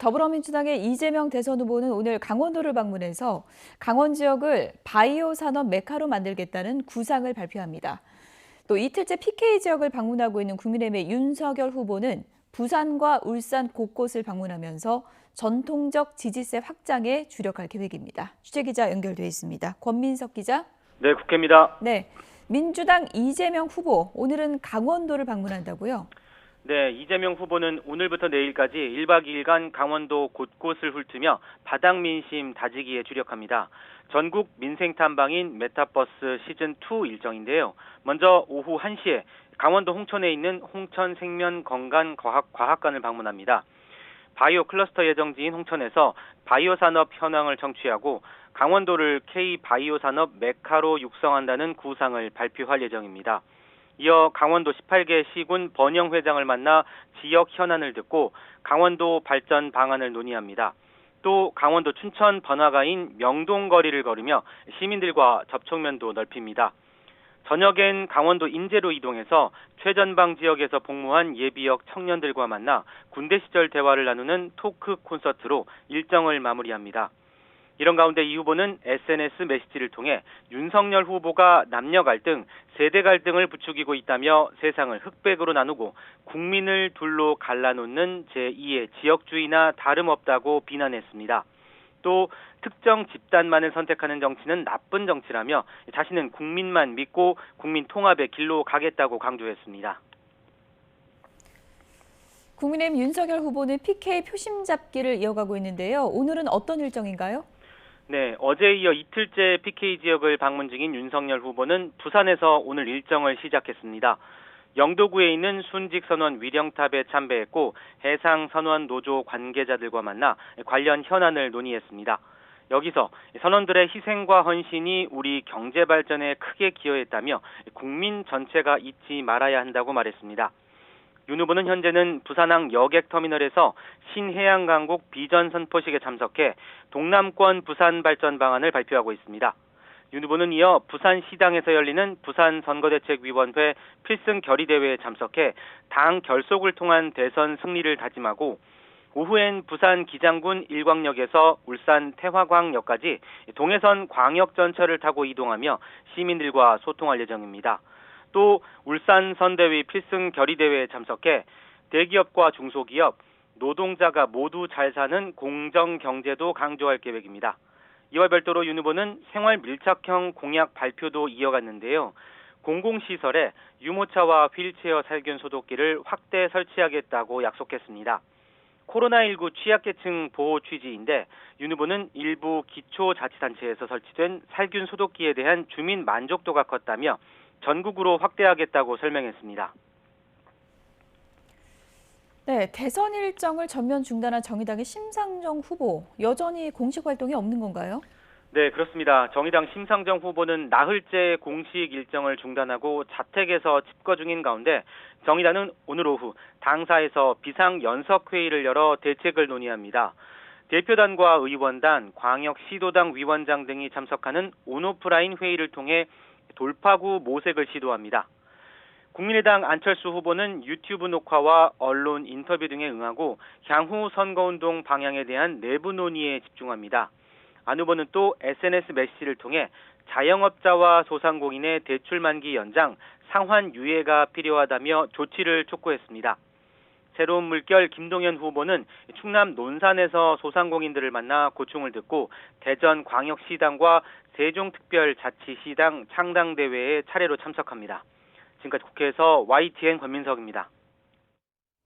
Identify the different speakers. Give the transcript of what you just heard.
Speaker 1: 더불어민주당의 이재명 대선 후보는 오늘 강원도를 방문해서 강원 지역을 바이오 산업 메카로 만들겠다는 구상을 발표합니다. 또 이틀째 PK 지역을 방문하고 있는 국민의힘의 윤석열 후보는 부산과 울산 곳곳을 방문하면서 전통적 지지세 확장에 주력할 계획입니다. 취재기자 연결돼 있습니다. 권민석 기자.
Speaker 2: 네, 국회입니다.
Speaker 1: 네, 민주당 이재명 후보 오늘은 강원도를 방문한다고요?
Speaker 2: 네, 이재명 후보는 오늘부터 내일까지 1박 2일간 강원도 곳곳을 훑으며 바닥 민심 다지기에 주력합니다. 전국 민생 탐방인 메타버스 시즌2 일정인데요. 먼저 오후 1시에 강원도 홍천에 있는 홍천 생명건강과학관을 방문합니다. 바이오 클러스터 예정지인 홍천에서 바이오 산업 현황을 청취하고 강원도를 K-바이오 산업 메카로 육성한다는 구상을 발표할 예정입니다. 이어 강원도 18개 시군 번영 회장을 만나 지역 현안을 듣고 강원도 발전 방안을 논의합니다. 또 강원도 춘천 번화가인 명동거리를 걸으며 시민들과 접촉면도 넓힙니다. 저녁엔 강원도 인제로 이동해서 최전방 지역에서 복무한 예비역 청년들과 만나 군대 시절 대화를 나누는 토크 콘서트로 일정을 마무리합니다. 이런 가운데 이 후보는 SNS 메시지를 통해 윤석열 후보가 남녀 갈등, 세대 갈등을 부추기고 있다며 세상을 흑백으로 나누고 국민을 둘로 갈라놓는 제2의 지역주의나 다름없다고 비난했습니다. 또 특정 집단만을 선택하는 정치는 나쁜 정치라며 자신은 국민만 믿고 국민 통합의 길로 가겠다고 강조했습니다.
Speaker 1: 국민의힘 윤석열 후보는 PK 표심 잡기를 이어가고 있는데요. 오늘은 어떤 일정인가요?
Speaker 2: 네, 어제에 이어 이틀째 PK 지역을 방문 중인 윤석열 후보는 부산에서 오늘 일정을 시작했습니다. 영도구에 있는 순직선원 위령탑에 참배했고 해상선원 노조 관계자들과 만나 관련 현안을 논의했습니다. 여기서 선원들의 희생과 헌신이 우리 경제 발전에 크게 기여했다며 국민 전체가 잊지 말아야 한다고 말했습니다. 윤 후보는 현재는 부산항 여객터미널에서 신해양강국 비전 선포식에 참석해 동남권 부산 발전 방안을 발표하고 있습니다. 윤 후보는 이어 부산시당에서 열리는 부산선거대책위원회 필승 결의대회에 참석해 당 결속을 통한 대선 승리를 다짐하고 오후엔 부산 기장군 일광역에서 울산 태화광역까지 동해선 광역전철을 타고 이동하며 시민들과 소통할 예정입니다. 또 울산 선대위 필승 결의대회에 참석해 대기업과 중소기업, 노동자가 모두 잘 사는 공정경제도 강조할 계획입니다. 이와 별도로 윤 후보는 생활 밀착형 공약 발표도 이어갔는데요. 공공시설에 유모차와 휠체어 살균 소독기를 확대 설치하겠다고 약속했습니다. 코로나19 취약계층 보호 취지인데 윤 후보는 일부 기초자치단체에서 설치된 살균 소독기에 대한 주민 만족도가 컸다며 전국으로 확대하겠다고 설명했습니다.
Speaker 1: 네, 대선 일정을 전면 중단한 정의당의 심상정 후보, 여전히 공식 활동이 없는 건가요?
Speaker 2: 네, 그렇습니다. 정의당 심상정 후보는 나흘째 공식 일정을 중단하고 자택에서 집거 중인 가운데 정의당은 오늘 오후 당사에서 비상연석회의를 열어 대책을 논의합니다. 대표단과 의원단, 광역시도당 위원장 등이 참석하는 온오프라인 회의를 통해 돌파구 모색을 시도합니다. 국민의당 안철수 후보는 유튜브 녹화와 언론 인터뷰 등에 응하고 향후 선거운동 방향에 대한 내부 논의에 집중합니다. 안 후보는 또 SNS 메시지를 통해 자영업자와 소상공인의 대출 만기 연장, 상환 유예가 필요하다며 조치를 촉구했습니다. 새로운 물결 김동연 후보는 충남 논산에서 소상공인들을 만나 고충을 듣고 대전 광역시당과 세종특별자치시당 창당대회에 차례로 참석합니다. 지금까지 국회에서 YTN 권민석입니다.